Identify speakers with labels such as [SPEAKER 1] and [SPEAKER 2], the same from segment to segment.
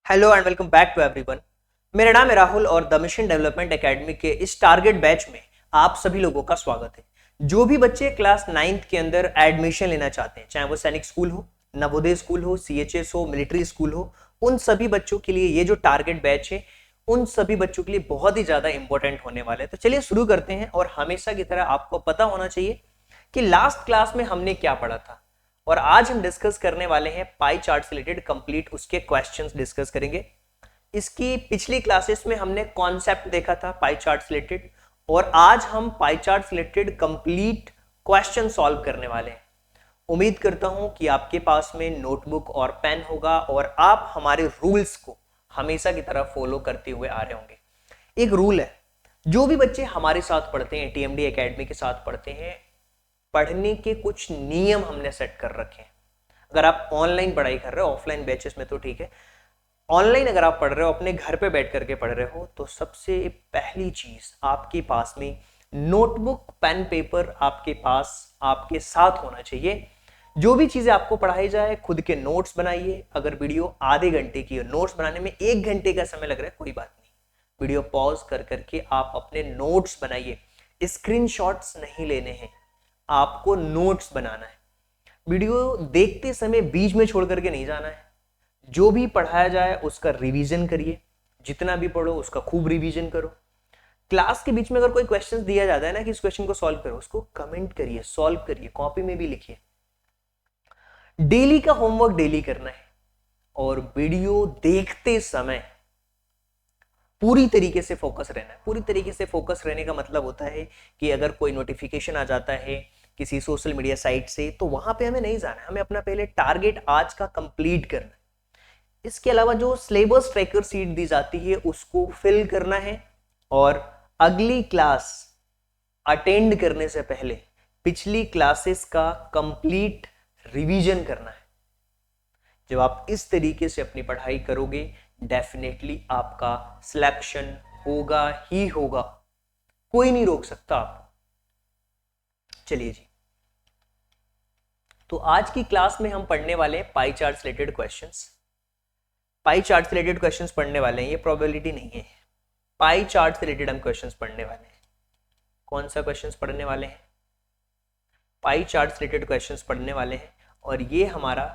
[SPEAKER 1] Hello and welcome back to everyone. मेरा नाम है राहुल और द मिशन डेवलपमेंट एकेडमी के इस टारगेट बैच में आप सभी लोगों का स्वागत है। जो भी बच्चे क्लास 9th के अंदर एडमिशन लेना चाहते हैं, चाहे वो सैनिक स्कूल हो, नवोदय स्कूल हो, सीएचएस हो, मिलिट्री स्कूल हो, उन सभी बच्चों के लिए ये जो टारगेट बैच है उन सभी बच्चों के लिए बहुत ही ज्यादा इंपॉर्टेंट होने वाला है। तो चलिए शुरू करते हैं। और हमेशा की तरह आपको पता होना चाहिए कि लास्ट क्लास में हमने क्या पढ़ा था, और आज हम डिस्कस करने वाले हैं पाई चार्ट से रिलेटेड कंप्लीट उसके क्वेश्चंस डिस्कस करेंगे। इसकी पिछली क्लासेस में हमने कॉन्सेप्ट देखा था पाई चार्ट से रिलेटेड, और आज हम पाई चार्ट से रिलेटेड कंप्लीट क्वेश्चन सॉल्व करने वाले हैं। उम्मीद करता हूं कि आपके पास में नोटबुक और पेन होगा और आप हमारे रूल्स को हमेशा की तरह फॉलो करते हुए आ रहे होंगे। एक रूल है, जो भी बच्चे हमारे साथ पढ़ते हैं, टीएमडी एकेडमी के साथ पढ़ते हैं, पढ़ने के कुछ नियम हमने सेट कर रखे हैं। अगर आप ऑनलाइन पढ़ाई कर रहे हो, ऑफलाइन बैचेस में तो ठीक है, ऑनलाइन अगर आप पढ़ रहे हो, अपने घर पे बैठ करके पढ़ रहे हो, तो सबसे पहली चीज आपके पास में नोटबुक पेन पेपर आपके पास आपके साथ होना चाहिए। जो भी चीजें आपको पढ़ाई जाए खुद के नोट्स बनाइए। अगर वीडियो आधे घंटे की है, नोट्स बनाने में 1 घंटे का समय लग रहा है, कोई बात नहीं, वीडियो पॉज कर करके आप अपने नोट्स बनाइए। स्क्रीनशॉट्स नहीं लेने हैं, आपको नोट्स बनाना है। वीडियो देखते समय बीच में छोड़ करके नहीं जाना है। जो भी पढ़ाया जाए उसका रिवीजन करिए, जितना भी पढ़ो उसका खूब रिवीजन करो। क्लास के बीच में अगर कोई क्वेश्चन दिया जाता है ना कि इस क्वेश्चन को सॉल्व करो, उसको कमेंट करिए, सॉल्व करिए, कॉपी में भी लिखिए। डेली का होमवर्क डेली करना है। और वीडियो देखते समय पूरी तरीके से फोकस रहना है। पूरी तरीके से फोकस रहने का मतलब होता है कि अगर कोई नोटिफिकेशन आ जाता है किसी सोशल मीडिया साइट से, तो वहां पे हमें नहीं जाना है, हमें अपना पहले टारगेट आज का कंप्लीट करना है। इसके अलावा जो सिलेबस ट्रैकर सीट दी जाती है उसको फिल करना है, और अगली क्लास अटेंड करने से पहले पिछली क्लासेस का कंप्लीट रिवीजन करना है। जब आप इस तरीके से अपनी पढ़ाई करोगे, डेफिनेटली आपका सिलेक्शन होगा ही होगा, कोई नहीं रोक सकता आपको। चलिए जी, तो आज की क्लास में हम पढ़ने वाले हैं पाई चार्ट से रिलेटेड क्वेश्चंस। पाई चार्ट से रिलेटेड क्वेश्चंस पढ़ने वाले हैं, ये प्रोबेबिलिटी नहीं है, पाई चार्ट से रिलेटेड हम क्वेश्चंस पढ़ने वाले हैं। कौन सा क्वेश्चंस पढ़ने वाले हैं? पाई चार्ट से रिलेटेड क्वेश्चंस पढ़ने वाले हैं, और ये हमारा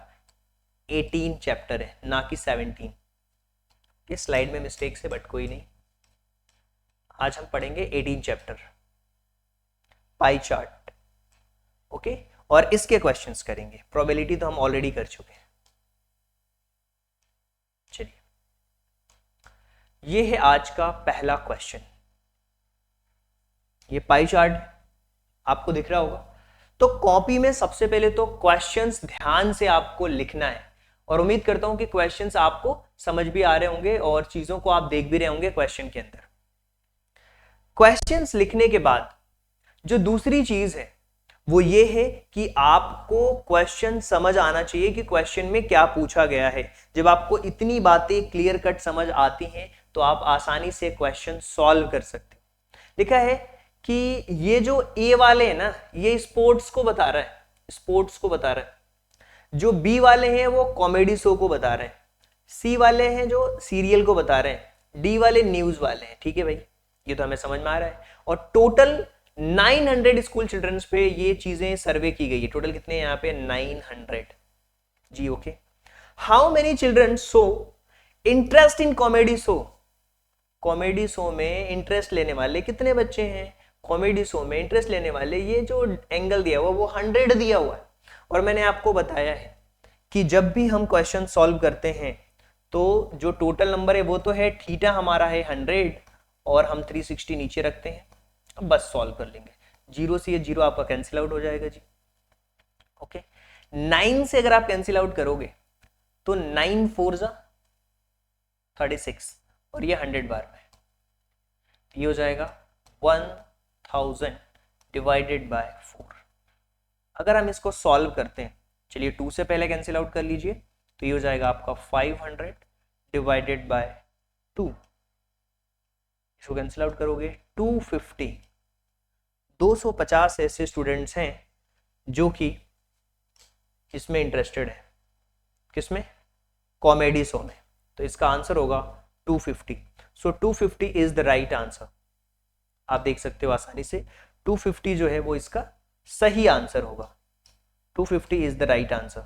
[SPEAKER 1] 18 चैप्टर है, ना कि 17। ये स्लाइड में मिस्टेक है, बट कोई नहीं, आज हम पढ़ेंगे 18 चैप्टर पाई चार्ट। ओके, और इसके क्वेश्चंस करेंगे। प्रोबेबिलिटी तो हम ऑलरेडी कर चुके हैं। चलिए, ये है आज का पहला क्वेश्चन। ये पाई चार्ट आपको दिख रहा होगा। तो कॉपी में सबसे पहले तो क्वेश्चंस ध्यान से आपको लिखना है, और उम्मीद करता हूं कि क्वेश्चंस आपको समझ भी आ रहे होंगे और चीजों को आप देख भी रहे होंगे क्वेश्चन के अंदर। क्वेश्चंस लिखने के बाद जो दूसरी चीज है वो ये है कि आपको क्वेश्चन समझ आना चाहिए कि क्वेश्चन में क्या पूछा गया है। जब आपको इतनी बातें क्लियर कट समझ आती हैं तो आप आसानी से क्वेश्चन सॉल्व कर सकते हो। लिखा है कि ये जो ए वाले हैं ना, ये स्पोर्ट्स को बता रहा है, स्पोर्ट्स को बता रहा है। जो बी वाले हैं वो कॉमेडी शो को बता रहे हैं, सी वाले हैं जो सीरियल को बता रहे हैं, डी वाले न्यूज वाले हैं। ठीक है भाई, ये तो हमें समझ में आ रहा है। और टोटल 900 स्कूल चिल्ड्रंस पे ये चीजें सर्वे की गई है। टोटल कितने हैं यहाँ पे? 900 जी। Okay, how many children show interest in comedy show? Comedy show में इंटरेस्ट लेने वाले कितने बच्चे हैं? कॉमेडी शो में इंटरेस्ट लेने वाले, ये जो एंगल दिया हुआ वो 100 दिया हुआ है। और मैंने आपको बताया है कि जब भी हम क्वेश्चन सॉल्व करते हैं तो जो टोटल नंबर है वो तो है, थीटा हमारा है 100, और हम 360 नीचे रखते हैं, बस सॉल्व कर लेंगे। 0 से ये 0 आपका कैंसिल आउट हो जाएगा जी। ओके, 9 से अगर आप कैंसिल आउट करोगे तो 9 4 जा 36, और ये 100 बार में, ये हो जाएगा 1000 डिवाइडेड बाय 4। अगर हम इसको सॉल्व करते हैं, चलिए 2 से पहले कैंसिल आउट कर लीजिए, तो ये हो जाएगा आपका 500 डिवाइडेड बाय 2। इसको कैंसिल आउट करोगे 250। 250 ऐसे स्टूडेंट्स हैं जो कि इसमें इंटरेस्टेड है। किसमें? कॉमेडी शो में। तो इसका आंसर होगा 250। सो 250 इज द राइट आंसर। आप देख सकते हो आसानी से 250 जो है वो इसका सही आंसर होगा। 250 is the right answer.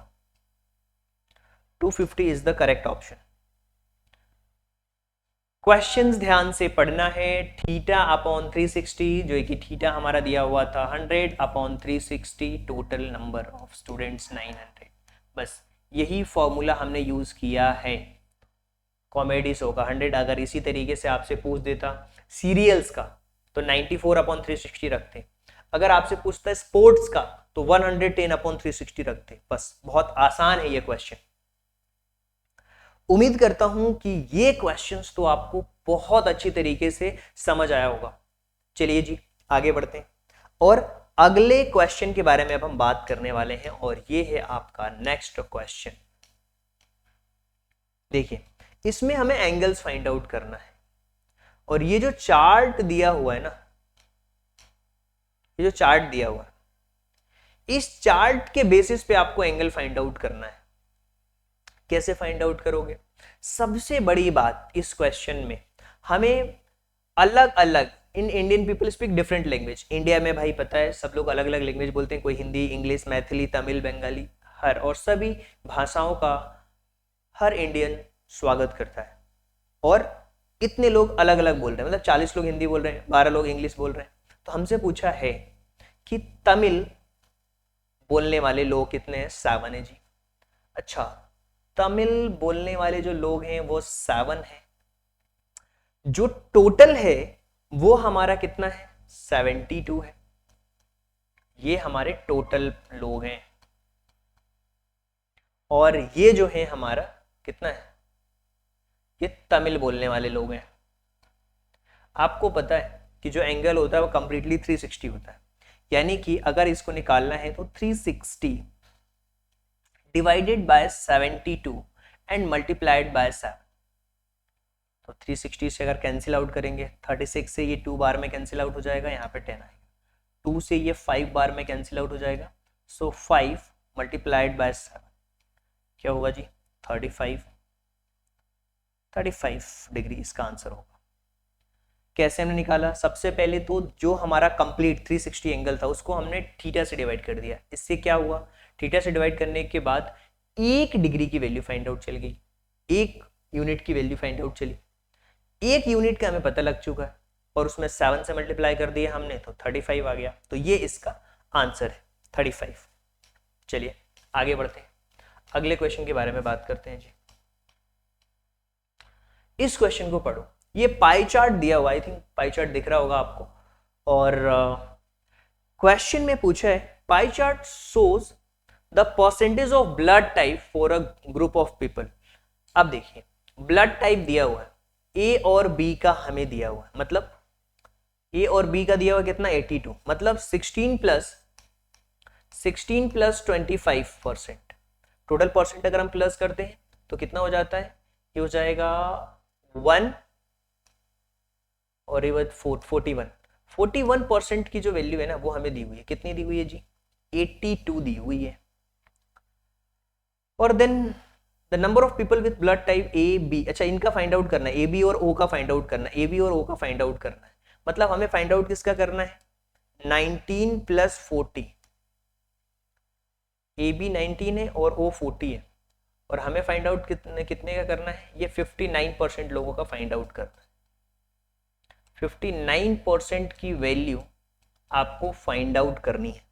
[SPEAKER 1] 250 is the correct option. Questions ध्यान से पढ़ना है। थीटा अपॉन 360, जो कि थीटा हमारा दिया हुआ था 100 upon 360, total number of students 900। बस यही फॉर्मूला हमने यूज किया है। कॉमेडी शो का 100 अगर इसी तरीके से आपसे पूछ देता सीरियल्स का तो 94 अपॉन 360 रखते। अगर आपसे पूछता है स्पोर्ट्स का तो 110 अपॉन 360 रखते। बस बहुत आसान है ये क्वेश्चन। उम्मीद करता हूं कि ये क्वेश्चंस तो आपको बहुत अच्छी तरीके से समझ आया होगा। चलिए जी आगे बढ़ते हैं और अगले क्वेश्चन के बारे में अब हम बात करने वाले हैं और ये है आपका नेक्स्ट क्वेश्चन। देखिए इसमें हमें एंगल्स फाइंड आउट करना है और ये जो चार्ट दिया हुआ है ना, ये जो चार्ट दिया हुआ है, इस चार्ट के बेसिस पे आपको एंगल फाइंड आउट करना है। कैसे फाइंड आउट करोगे? सबसे बड़ी बात इस क्वेश्चन में हमें अलग अलग, in Indian people speak different language. India में भाई पता है सब लोग अलग अलग लैंग्वेज बोलते हैं, कोई हिंदी, इंग्लिश, मैथिली, तमिल, बंगाली, हर और सभी भाषाओं का हर इंडियन स्वागत करता है। और इतने लोग अलग अलग बोल रहे हैं, मतलब 40 लोग हिंदी बोल रहे हैं, 12 लोग इंग्लिश बोल रहे हैं। तो हमसे पूछा है कि तमिल बोलने वाले लोग कितने हैं? 7 है जी। अच्छा, तमिल बोलने वाले जो लोग हैं वो 7 है। जो टोटल है वो हमारा कितना है? 72 है। ये हमारे टोटल लोग हैं और ये जो है हमारा कितना है? ये तमिल बोलने वाले लोग हैं। आपको पता है कि जो एंगल होता है वो कंप्लीटली 360 होता है, यानी कि अगर इसको निकालना है तो 360 divided by 72 and multiplied by 7। तो 360 से अगर कैंसिल आउट करेंगे 36 से ये 2 बार में कैंसिल आउट हो जाएगा, यहाँ पे 10 आएगा। 2 से ये 5 बार में कैंसिल आउट हो जाएगा, सो 5 मल्टीप्लाइड बाय 7 क्या होगा जी? 35 डिग्री इसका आंसर होगा। कैसे हमने निकाला? सबसे पहले तो जो हमारा कंप्लीट 360 एंगल था उसको हमने थीटा से डिवाइड कर दिया। इससे क्या हुआ? थीटा से डिवाइड करने के बाद 1 डिग्री की वैल्यू फाइंड आउट चल गई, 1 यूनिट की वैल्यू फाइंड आउट चली। 1 यूनिट का हमें पता लग चुका है और उसमें 7 से मल्टीप्लाई कर दिया हमने तो 35 आ गया। तो ये इसका आंसर है 35। चलिए आगे बढ़ते हैं, अगले क्वेश्चन के बारे में बात करते हैं जी। इस क्वेश्चन को पढ़ो। ये पाई चार्ट दिया हुआ, आई थिंक पाई चार्ट दिख रहा होगा आपको। और क्वेश्चन में पूछा है pie chart shows the percentage of blood type for a group of people. अब देखिए ब्लड टाइप दिया हुआ है, ए और बी का हमें दिया हुआ है, मतलब ए और बी का दिया हुआ कितना? 82, मतलब 16 प्लस 25%। टोटल परसेंट अगर हम प्लस करते हैं तो कितना हो जाता है? ये हो जाएगा 1 और ये 41% की जो वैल्यू है ना वो हमें दी हुई है। कितनी दी हुई है जी? 82 दी हुई है। और then the number of people with blood type A B, अच्छा इनका फाइंड आउट करना है, ए बी और ओ का फाइंड आउट करना है, ए बी और ओ का फाइंड आउट करना है। मतलब हमें फाइंड आउट किसका करना है? 19 प्लस 40। ए बी 19 है और ओ 40 है और हमें फाइंड आउट कितने का करना है? ये 59% लोगों का फाइंड आउट करना है। 59% की वैल्यू आपको फाइंड आउट करनी है।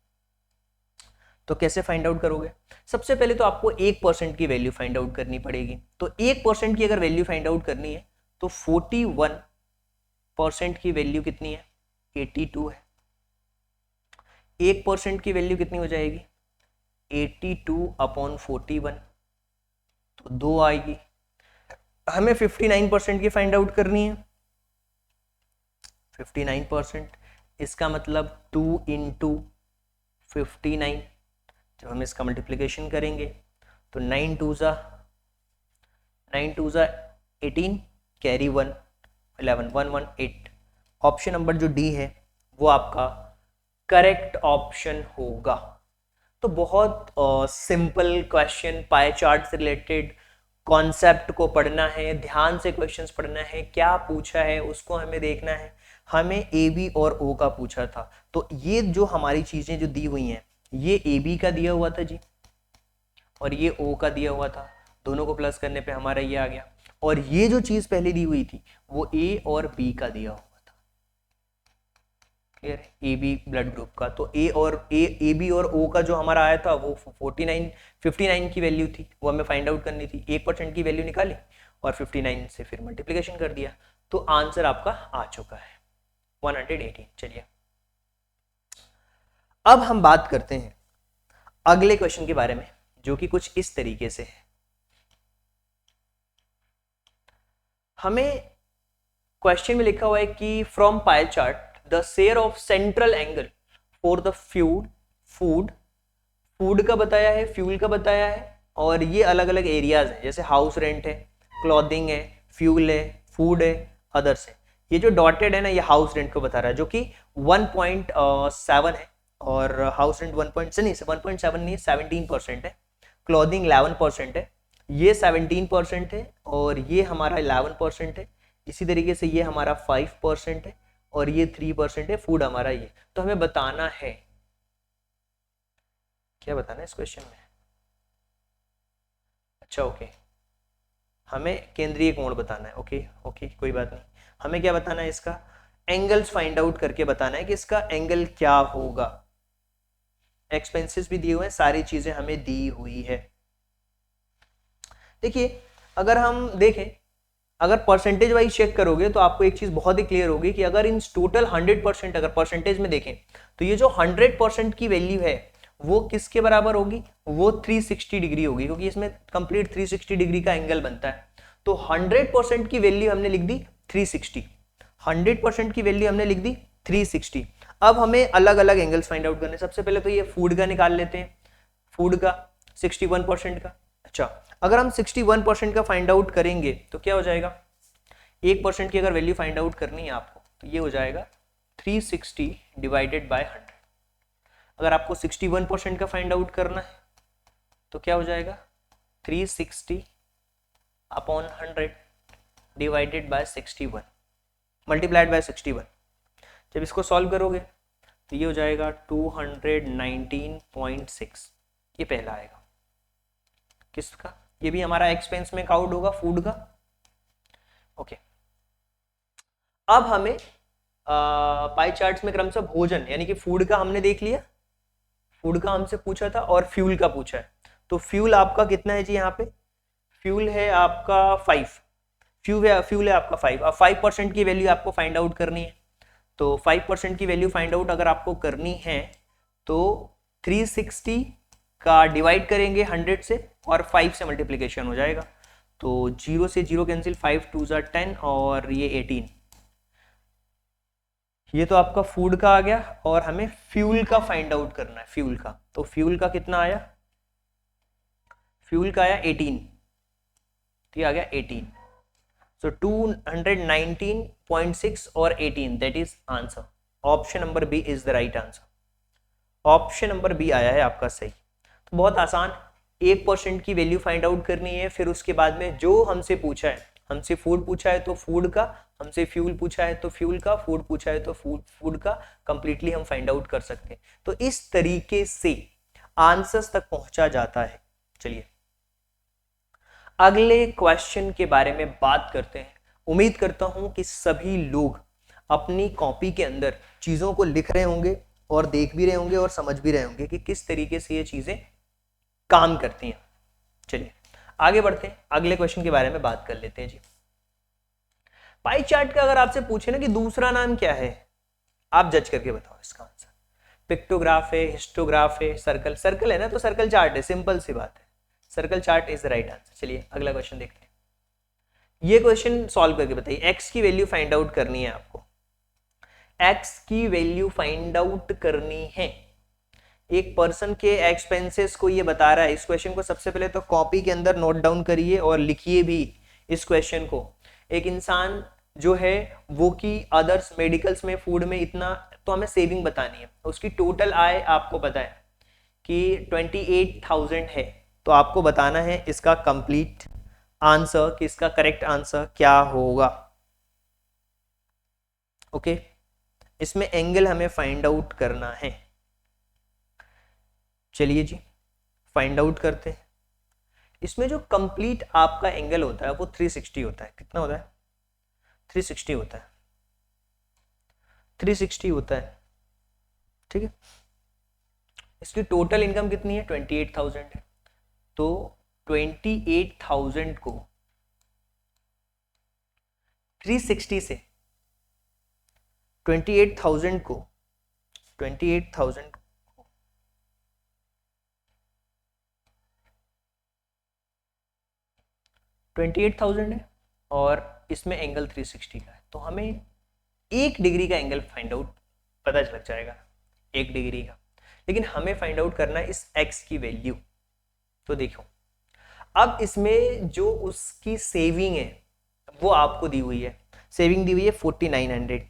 [SPEAKER 1] तो कैसे फाइंड आउट करोगे? सबसे पहले तो आपको 1% की वैल्यू फाइंड आउट करनी पड़ेगी। तो 1% की अगर वैल्यू फाइंड आउट करनी है तो 41% की वैल्यू कितनी है? 82 है। 1% की वैल्यू कितनी हो जाएगी? 82 अपॉन 41, तो 2 आएगी। हमें 59% की फाइंड आउट करनी है। 59%, इसका मतलब 2 इंटू 59। जब हम इसका मल्टीप्लिकेशन करेंगे तो 9 2 ज़ा 18, कैरी 1 11 118। ऑप्शन नंबर जो डी है वो आपका करेक्ट ऑप्शन होगा। तो बहुत सिंपल क्वेश्चन, पाई चार्ट से रिलेटेड कॉन्सेप्ट को पढ़ना है, ध्यान से क्वेश्चंस पढ़ना है, क्या पूछा है उसको हमें देखना है। हमें ए बी और ओ का पूछा था, तो ये जो हमारी चीजें जो दी हुई हैं, ये ए बी का दिया हुआ था जी और ये ओ का दिया हुआ था, दोनों को प्लस करने पे हमारा ये आ गया। और ये जो चीज पहले दी हुई थी वो ए और बी का दिया हुआ था, क्लियर है, ए बी ब्लड ग्रुप का। तो ए बी और ओ का जो हमारा आया था वो 59 की वैल्यू थी, वो हमें फाइंड आउट करनी थी। 1% की वैल्यू निकाली और 59 से फिर मल्टीप्लिकेशन कर दिया, तो आंसर आपका आ चुका है 118। चलिए अब हम बात करते हैं अगले क्वेश्चन के बारे में, जो कि कुछ इस तरीके से है। हमें क्वेश्चन में लिखा हुआ है कि from pie chart the share of central angle for the food का बताया है, फ्यूल का बताया है, और ये अलग अलग एरियाज हैं, जैसे हाउस रेंट है, क्लॉथिंग है, फ्यूल है, फूड है, अदर्स है। ये जो डॉटेड है ना, ये हाउस रेंट को बता रहा है, जो कि 1.7 है, और हाउस रेंट 1.7 नहीं है, 17% है। क्लॉथिंग 11% है, ये 17% है, और ये हमारा 11% है। इसी तरीके से ये हमारा 5% है, और ये 3% है फूड हमारा ये। तो हमें बताना है, क्या बताना है इस क्वेश्चन में? अच्छा ओके, हमें केंद्रीय कोण बताना है। ओके कोई बात नहीं। हमें क्या बताना है? इसका एंगल्स फाइंड आउट करके बताना है कि इसका एंगल क्या होगा। एक्सपेंसेस भी दिए हुए हैं, सारी चीजें हमें दी हुई है। देखिए अगर हम देखें, अगर परसेंटेज वाइज चेक करोगे तो आपको एक चीज बहुत ही क्लियर होगी कि अगर इन टोटल 100% अगर परसेंटेज में देखें तो ये जो 100% की वैल्यू है वो किसके बराबर होगी? वो 360 डिग्री होगी, क्योंकि इसमें कंप्लीट 360 डिग्री का एंगल बनता है। तो 100% की वैल्यू हमने लिख दी 360, 100% की वैल्यू हमने लिख दी 360। अब हमें अलग अलग एंगल्स फाइंड आउट करने। सबसे पहले तो ये फूड का निकाल लेते हैं, फूड का 61% का। अच्छा, अगर हम 61% का फाइंड आउट करेंगे तो क्या हो जाएगा? 1% की अगर वैल्यू फाइंड आउट करनी है आपको तो ये हो जाएगा 360 डिवाइडेड बाय 100। अगर आपको 61% का फाइंड आउट करना है तो क्या हो जाएगा? 360 upon 100 divided by 61 multiplied by 61। जब इसको सॉल्व करोगे तो ये हो जाएगा 219.6। ये पहला आएगा किसका? ये भी हमारा एक्सपेंस में काउंट होगा, फूड का। ओके, अब हमें पाई चार्ट्स में क्रमशः भोजन यानी कि फूड का हमने देख लिया, फूड का हमसे पूछा था, और फ्यूल का पूछा है। तो फ्यूल आपका कितना है जी? यहाँ पे फ्यूल है आपका 5, फ्यूल है आपका 5। अब 5% की वैल्यू आपको फाइंड आउट करनी है, तो 5% की वैल्यू फाइंड आउट अगर आपको करनी है तो 360 का डिवाइड करेंगे 100 से और 5 से मल्टीप्लिकेशन हो जाएगा। तो 0 से 0 कैंसिल, 5 2 10 और ये 18। ये तो आपका फूड का आ गया, और हमें फ्यूल का फाइंड आउट करना है। फ्यूल का, तो फ्यूल का कितना आया? फ्यूल का आया 18, तो ये आ गया 18। सो 219.6 और 18, that is answer. Option number B is the right answer. Option number B आया है आपका सही। तो बहुत आसान, 1% की वैल्यू फाइंड आउट करनी है, फिर उसके बाद में जो हमसे पूछा है, हमसे फूड पूछा है तो फूड का, हमसे फ्यूल पूछा है तो फ्यूल का, फूड पूछा है तो फूड का, कंप्लीटली हम फाइंड आउट कर सकते हैं। तो इस तरीके से आंसर्स तक पहुंचा जाता है। चलिए अगले क्वेश्चन के बारे में बात करते हैं। उम्मीद करता हूं कि सभी लोग अपनी कॉपी के अंदर चीजों को लिख रहे होंगे और देख भी रहे होंगे और समझ भी रहे होंगे कि किस तरीके से ये चीजें काम करती हैं। चलिए आगे बढ़ते हैं, अगले क्वेश्चन के बारे में बात कर लेते हैं जी। पाई चार्ट का अगर आपसे पूछे ना कि दूसरा नाम क्या है, आप जज करके बताओ इसका आंसर। पिक्टोग्राफ है, हिस्टोग्राफ है, सर्कल? सर्कल है ना, तो सर्कल चार्ट है, सिंपल सी बात है, circle chart is the right answer. चलिए अगला क्वेश्चन देखते हैं। ये क्वेश्चन सॉल्व करके बताइए। एक्स की वैल्यू फाइंड आउट करनी है आपको, एक्स की वैल्यू फाइंड आउट करनी है। एक पर्सन के एक्सपेंसेस को ये बता रहा है। इस क्वेश्चन को सबसे पहले तो कॉपी के अंदर नोट डाउन करिए और लिखिए भी इस क्वेश्चन को। एक इंसान जो है वो कि अदर्स मेडिकल्स में, फूड में इतना तो हमें सेविंग बतानी है। उसकी टोटल आय आपको पता है कि 28,000 है, तो आपको बताना है इसका कंप्लीट आंसर कि इसका करेक्ट आंसर क्या होगा। ओके, इसमें एंगल हमें फाइंड आउट करना है। चलिए जी फाइंड आउट करते हैं। इसमें जो कंप्लीट आपका एंगल होता है वो 360 होता है। कितना होता है? 360 होता है। 360 होता है, ठीक है। इसकी टोटल इनकम कितनी है? 28,000 है। तो 28,000 को 360 से 28,000 को 28,000 28,000 है और इसमें एंगल 360 का है, तो हमें 1 डिग्री का एंगल फाइंड आउट पता लग जाएगा, 1 डिग्री का। लेकिन हमें फाइंड आउट करना है इस x की वैल्यू। तो देखो, अब इसमें जो उसकी सेविंग है वो आपको दी हुई है। सेविंग दी हुई है 4900।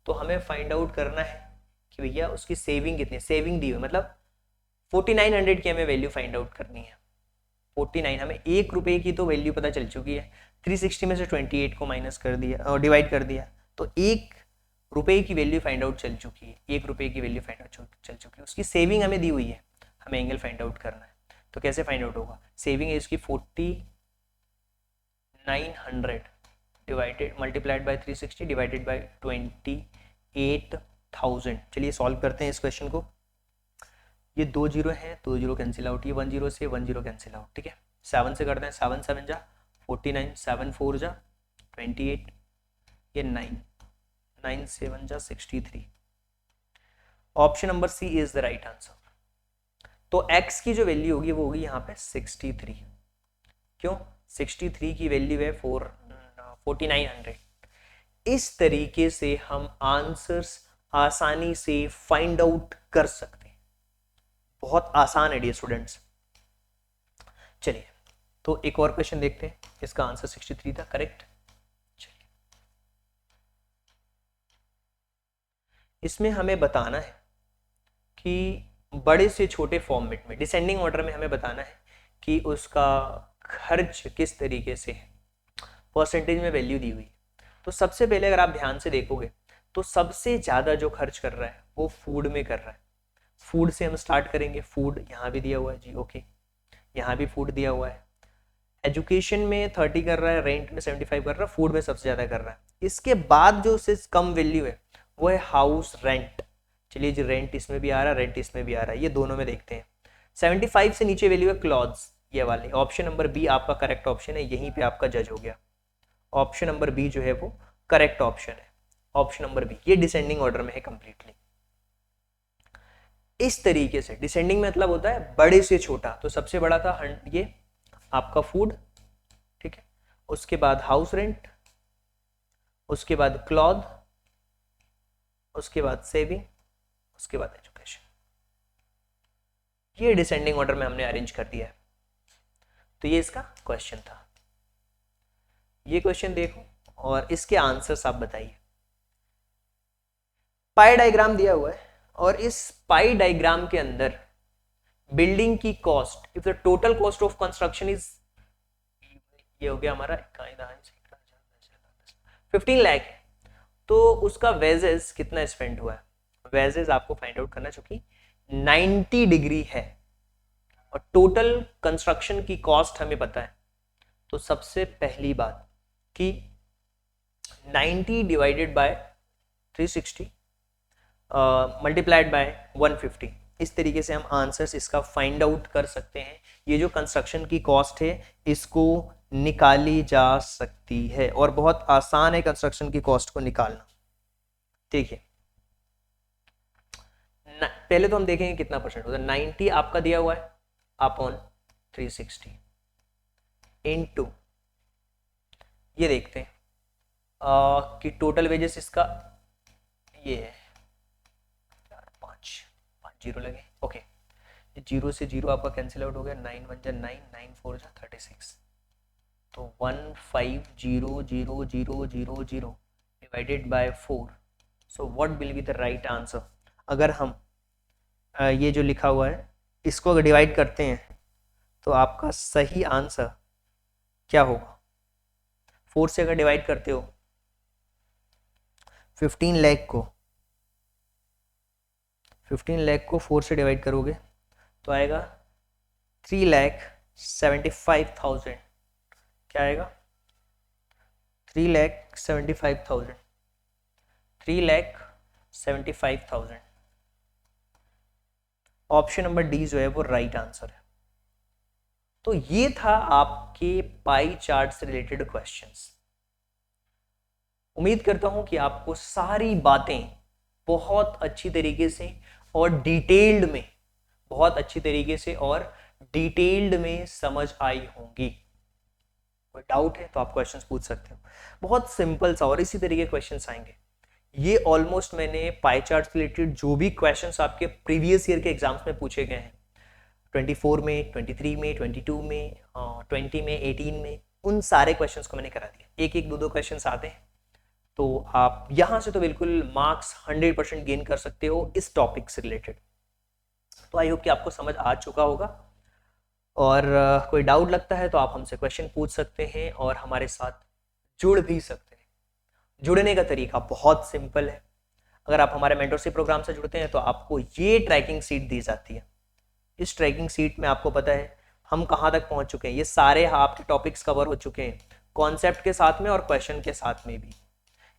[SPEAKER 1] तो हमें फाइंड आउट करना है कि भैया उसकी सेविंग कितनी है। सेविंग दी हुई मतलब 4900 की हमें वैल्यू फाइंड आउट करनी है। 49, हमें 1 रुपए की तो वैल्यू पता चल चुकी है। 360 में से 28 को माइनस कर दिया और डिवाइड कर दिया, तो 1 रुपए की वैल्यू फाइंड आउट चल चुकी है। 1 रुपए की वैल्यू फाइंड आउट चल चुकी है। उसकी सेविंग हमें दी हुई है, हमें एंगल फाइंड आउट करना है। तो कैसे फाइंड आउट होगा? सेविंग है इसकी 4900 divided multiplied by 360 divided by 28,000। चलिए सॉल्व करते हैं इस क्वेश्चन को। ये 2 जीरो है, 2 जीरो कैंसिल आउट, ये 1 जीरो से 1 जीरो कैंसिल आउट, ठीक है। 7 से करते हैं, 7 7 जा 49, 7 4 जा 28, ये 9 9 7 जा 63। Option number C is the right answer. तो x की जो वैल्यू होगी वो होगी यहाँ पे 63। क्यों? 63 की वैल्यू है 4900। इस तरीके से हम आंसर्स आसानी से फाइंड आउट कर सकते हैं। बहुत आसान है डियर स्टूडेंट्स। चलिए तो एक और क्वेश्चन देखते हैं। इसका आंसर 63 था, करेक्ट। चलिए इसमें हमें बताना है कि बड़े से छोटे फॉर्मेट में डिसेंडिंग ऑर्डर में हमें बताना है कि उसका खर्च किस तरीके से है। परसेंटेज में वैल्यू दी हुई। तो सबसे पहले अगर आप ध्यान से देखोगे तो सबसे ज्यादा जो खर्च कर रहा है वो फूड में कर रहा है। फूड से हम स्टार्ट करेंगे। फूड यहाँ भी दिया हुआ है जी, ओके। यहाँ भी फूड दिया हुआ है। एजुकेशन में 30 कर रहा है, रेंट में 75 कर रहा है, फूड में सबसे ज्यादा कर रहा है। इसके बाद जो उससे कम वैल्यू है वो है हाउस रेंट। चलिए जी, रेंट इसमें भी आ रहा है, रेंट इसमें भी आ रहा है, ये दोनों में देखते हैं। 75 से नीचे वैल्यू है क्लॉथ्स, ये वाले। ऑप्शन नंबर बी आपका करेक्ट ऑप्शन है, यहीं पे आपका जज हो गया। ऑप्शन नंबर बी जो है वो करेक्ट ऑप्शन है। ऑप्शन नंबर बी, ये डिसेंडिंग ऑर्डर में है कंप्लीटली। इस तरीके से डिसेंडिंग मतलब होता है बड़े से छोटा। तो सबसे बड़ा था ये आपका फूड, ठीक है। उसके बाद हाउस रेंट, उसके बाद क्लॉथ, उसके बाद सेविंग, उसके बाद एजुकेशन। ये डिसेंडिंग ऑर्डर में हमने अरेंज कर दिया है। तो ये इसका क्वेश्चन था। ये क्वेश्चन देखो और इसके आंसर्स आप बताइए। पाई डायग्राम दिया हुआ है और इस पाई डायग्राम के अंदर बिल्डिंग की cost, if the total cost of construction is, ये हो गया हमारा 15 लाख है, तो उसका वेजेस कितना स्पेंड हुआ है। वेजेस आपको फाइंड आउट करना, चूंकि 90 डिग्री है और टोटल कंस्ट्रक्शन की कॉस्ट हमें पता है। तो सबसे पहली बात कि 90 डिवाइडेड बाय 360 मल्टीप्लाइड बाय 150, इस तरीके से हम आंसर्स इसका फाइंड आउट कर सकते हैं। ये जो कंस्ट्रक्शन की कॉस्ट है इसको निकाली जा सकती है और बहुत आसान है कंस्ट्रक्शन की कॉस्ट को निकालना। ठीक है, पहले तो हम देखेंगे कितना परसेंट होता है। 90 आपका दिया हुआ है अपॉन 360 इनटू, ये देखते हैं कि टोटल वेजेस इसका ये है 5 जीरो लगे, ओके। जीरो से जीरो आपका कैंसिल आउट हो गया, 9 1 जा 9, 9 4 जा 36, तो 150000 divided by 4। So what will be the right answer. अगर हम ये जो लिखा हुआ है इसको अगर डिवाइड करते हैं तो आपका सही आंसर क्या होगा? 4 से अगर डिवाइड करते हो 15 लाख को 4 से डिवाइड करोगे तो आएगा 3,75,000। क्या आएगा? 3,75,000। 3,75,000। ऑप्शन नंबर डी जो है वो राइट आंसर है। तो ये था आपके पाई चार्ट से रिलेटेड क्वेश्चंस। उम्मीद करता हूं कि आपको सारी बातें बहुत अच्छी तरीके से और डिटेल्ड में समझ आई होंगी। कोई डाउट है तो आप क्वेश्चंस पूछ सकते हो। बहुत सिंपल सा और इसी तरीके क्वेश्चंस आएंगे। ये ऑलमोस्ट मैंने पाई चार्ट से रिलेटेड जो भी क्वेश्चंस आपके प्रीवियस ईयर के एग्जाम्स में पूछे गए हैं 24 में, 23 में, 22 में, 20 में, 18 में, उन सारे क्वेश्चंस को मैंने करा दिया। एक 2 क्वेश्चंस आते हैं तो आप यहां से तो बिल्कुल मार्क्स 100% गेन कर सकते हो इस टॉपिक से रिलेटेड। तो आई होप कि आपको समझ आ चुका होगा। और कोई डाउट लगता है तो आप हमसे क्वेश्चन पूछ सकते हैं और हमारे साथ जुड़ भी सकते हैं। जुड़ने का तरीका बहुत सिंपल है। अगर आप हमारे मेंटरशिप प्रोग्राम से जुड़ते हैं तो आपको ये ट्रैकिंग सीट दी जाती है। इस ट्रैकिंग सीट में आपको पता है हम कहाँ तक पहुंच चुके हैं। ये सारे आपके टॉपिक्स कवर हो चुके हैं, कॉन्सेप्ट के साथ में और क्वेश्चन के साथ में भी।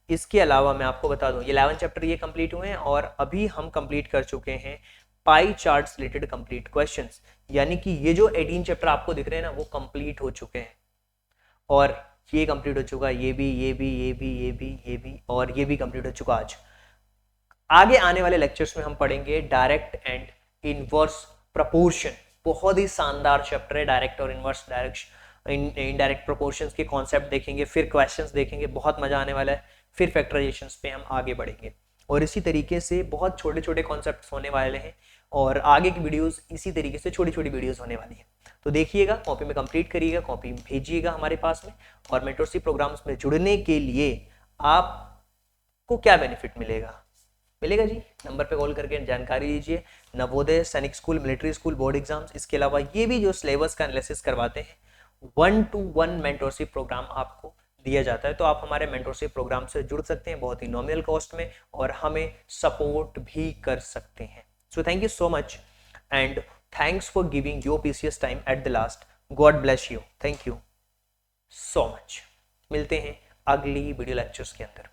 [SPEAKER 1] इसके अलावा मैं आपको बता दूं 11 चैप्टर ये कंप्लीट हुए हैं और अभी हम कंप्लीट कर चुके हैं pie chart related complete questions. यानी कि ये जो 18 चैप्टर आपको दिख रहे हैं ना वो कंप्लीट हो चुके हैं और ये कंप्लीट हो चुका है, ये भी और ये भी कंप्लीट हो चुका आज। आगे आने वाले लेक्चर्स में हम पढ़ेंगे डायरेक्ट एंड इनवर्स प्रपोर्शन। बहुत ही शानदार चैप्टर है डायरेक्ट और इनवर्स इनडायरेक्ट प्रोपोर्शंस के कॉन्सेप्ट देखेंगे, फिर क्वेश्चंस देखेंगे, बहुत मजा आने वाला है। फिर फैक्टराइजेशंस पे हम आगे बढ़ेंगे और इसी तरीके से बहुत छोटे छोटे कॉन्सेप्ट्स होने वाले हैं और आगे की वीडियोस इसी तरीके से छोटी छोटी वीडियोस होने वाली है। तो देखिएगा, कॉपी में कंप्लीट करिएगा, कॉपी भेजिएगा हमारे पास में। और मेंटरशिप प्रोग्राम्स में जुड़ने के लिए आपको क्या बेनिफिट मिलेगा जी, नंबर पे कॉल करके जानकारी लीजिए। नवोदय, सैनिक school, military school, board exams, इसके अलावा ये भी जो सिलेबस का एनालिसिस करवाते हैं 1-to-1 मेंटरशिप प्रोग्राम आपको दिया जाता है। तो आप हमारे मेंटरशिप प्रोग्राम से जुड़ सकते हैं बहुत ही नॉमिनल कॉस्ट में और हमें सपोर्ट भी कर सकते हैं। So thank you so much and thanks for giving your precious time at the last. God bless you. Thank you so much. मिलते हैं अगली वीडियो लेक्चर्स के अंदर।